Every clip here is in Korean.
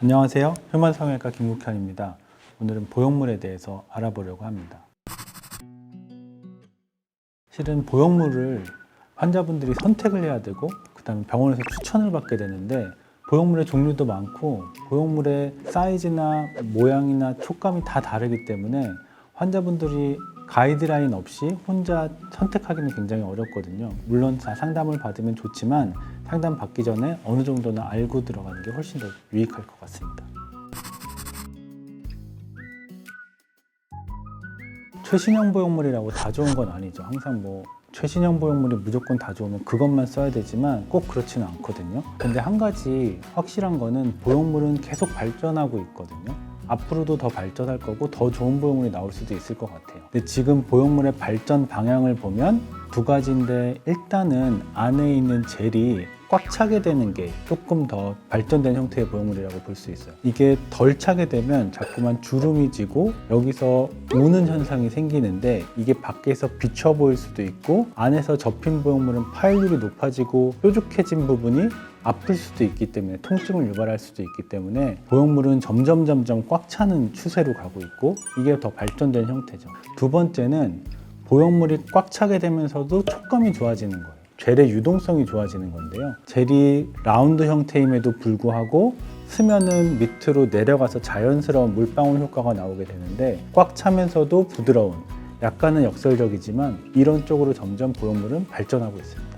안녕하세요. 휴먼성형외과 김국현입니다. 오늘은 보형물에 대해서 알아보려고 합니다. 실은 보형물을 환자분들이 선택을 해야 되고 그 다음에 병원에서 추천을 받게 되는데 보형물의 종류도 많고 보형물의 사이즈나 모양이나 촉감이 다 다르기 때문에 환자분들이 가이드라인 없이 혼자 선택하기는 굉장히 어렵거든요. 물론 상담을 받으면 좋지만 상담 받기 전에 어느 정도는 알고 들어가는 게 훨씬 더 유익할 것 같습니다. 최신형 보형물이라고 다 좋은 건 아니죠. 항상 최신형 보형물이 무조건 다 좋으면 그것만 써야 되지만 꼭 그렇지는 않거든요. 근데 한 가지 확실한 거는 보형물은 계속 발전하고 있거든요. 앞으로도 더 발전할 거고 더 좋은 보형물이 나올 수도 있을 것 같아요. 근데 지금 보형물의 발전 방향을 보면 두 가지인데, 일단은 안에 있는 젤이 꽉 차게 되는 게 조금 더 발전된 형태의 보형물이라고 볼 수 있어요. 이게 덜 차게 되면 자꾸만 주름이 지고 여기서 우는 현상이 생기는데, 이게 밖에서 비쳐 보일 수도 있고 안에서 접힌 보형물은 파열률이 높아지고 뾰족해진 부분이 아플 수도 있기 때문에, 통증을 유발할 수도 있기 때문에 보형물은 점점 꽉 차는 추세로 가고 있고, 이게 더 발전된 형태죠. 두 번째는 보형물이 꽉 차게 되면서도 촉감이 좋아지는 거예요. 젤의 유동성이 좋아지는 건데요. 젤이 라운드 형태임에도 불구하고 스면은 밑으로 내려가서 자연스러운 물방울 효과가 나오게 되는데, 꽉 차면서도 부드러운, 약간은 역설적이지만 이런 쪽으로 점점 보형물은 발전하고 있습니다.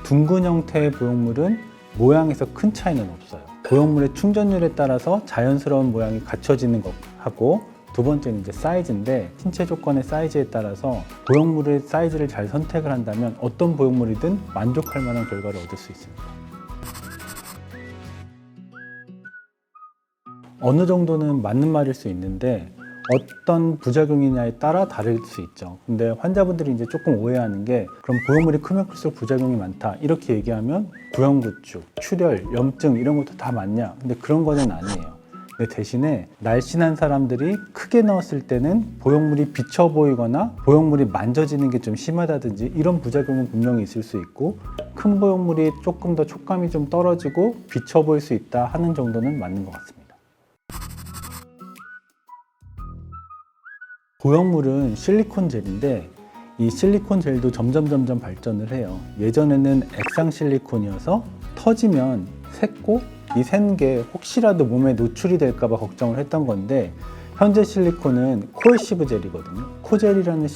둥근 형태의 보형물은 모양에서 큰 차이는 없어요. 보형물의 충전율에 따라서 자연스러운 모양이 갖춰지는 것하고, 두 번째는 이제 사이즈인데, 신체 조건의 사이즈에 따라서 보형물의 사이즈를 잘 선택을 한다면 어떤 보형물이든 만족할 만한 결과를 얻을 수 있습니다. 어느 정도는 맞는 말일 수 있는데 어떤 부작용이냐에 따라 다를 수 있죠. 근데 환자분들이 이제 조금 오해하는 게, 그럼 보형물이 크면 클수록 부작용이 많다 이렇게 얘기하면 구형구축, 출혈, 염증 이런 것도 다 맞냐? 근데 그런 거는 아니에요. 근데 대신에 날씬한 사람들이 크게 넣었을 때는 보형물이 비쳐 보이거나 보형물이 만져지는 게 좀 심하다든지 이런 부작용은 분명히 있을 수 있고, 큰 보형물이 조금 더 촉감이 좀 떨어지고 비쳐 보일 수 있다 하는 정도는 맞는 것 같습니다. 보형물은 실리콘 젤인데, 이 실리콘 젤도 점점 발전을 해요. 예전에는 액상 실리콘이어서 터지면 샜고, 이 샌 게 혹시라도 몸에 노출이 될까봐 걱정을 했던 건데, 현재 실리콘은 코에시브 젤이거든요. 코젤이라는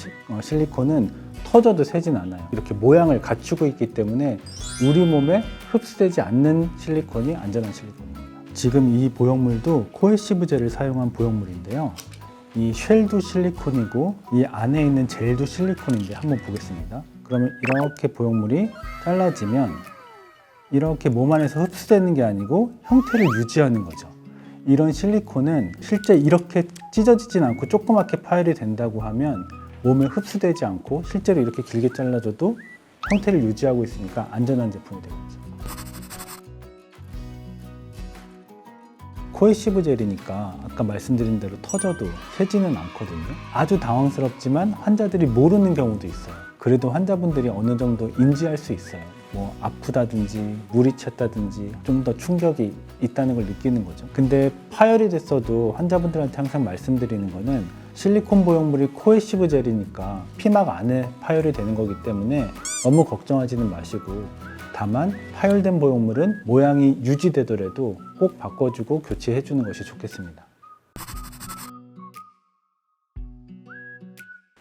실리콘은 터져도 새진 않아요. 이렇게 모양을 갖추고 있기 때문에 우리 몸에 흡수되지 않는 실리콘이 안전한 실리콘입니다. 지금 이 보형물도 코에시브 젤을 사용한 보형물인데요. 이 쉘도 실리콘이고 이 안에 있는 젤도 실리콘인데, 한번 보겠습니다. 그러면 이렇게 보형물이 잘라지면 이렇게 몸 안에서 흡수되는 게 아니고 형태를 유지하는 거죠. 이런 실리콘은 실제 이렇게 찢어지진 않고 조그맣게 파열이 된다고 하면 몸에 흡수되지 않고 실제로 이렇게 길게 잘라줘도 형태를 유지하고 있으니까 안전한 제품이 되겠죠. 코에시브 젤이니까 아까 말씀드린 대로 터져도 새지는 않거든요. 아주 당황스럽지만 환자들이 모르는 경우도 있어요. 그래도 환자분들이 어느 정도 인지할 수 있어요. 아프다든지 물이 찼다든지 좀 더 충격이 있다는 걸 느끼는 거죠. 근데 파열이 됐어도 환자분들한테 항상 말씀드리는 거는, 실리콘 보형물이 코에시브 젤이니까 피막 안에 파열이 되는 거기 때문에 너무 걱정하지는 마시고, 다만 파열된 보형물은 모양이 유지되더라도 꼭 바꿔주고 교체해 주는 것이 좋겠습니다.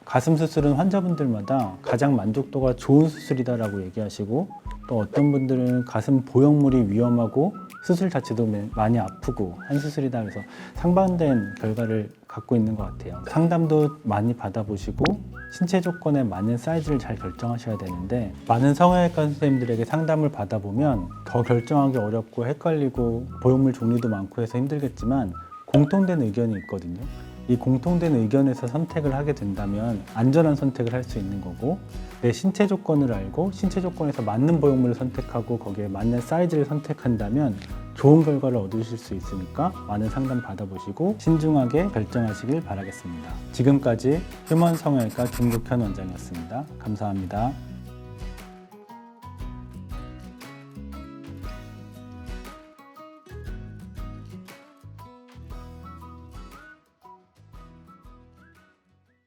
가슴 수술은 환자분들마다 가장 만족도가 좋은 수술이다라고 얘기하시고, 또 어떤 분들은 가슴 보형물이 위험하고 수술 자체도 많이 아프고 한 수술이다 그래서 상반된 결과를 갖고 있는 것 같아요. 상담도 많이 받아보시고 신체 조건에 맞는 사이즈를 잘 결정하셔야 되는데, 많은 성형외과 선생님들에게 상담을 받아보면 더 결정하기 어렵고 헷갈리고 보형물 종류도 많고 해서 힘들겠지만, 공통된 의견이 있거든요. 이 공통된 의견에서 선택을 하게 된다면 안전한 선택을 할 수 있는 거고, 내 신체 조건을 알고 신체 조건에서 맞는 보형물을 선택하고 거기에 맞는 사이즈를 선택한다면 좋은 결과를 얻으실 수 있으니까 많은 상담 받아보시고 신중하게 결정하시길 바라겠습니다. 지금까지 휴먼 성형외과 김국현 원장이었습니다. 감사합니다.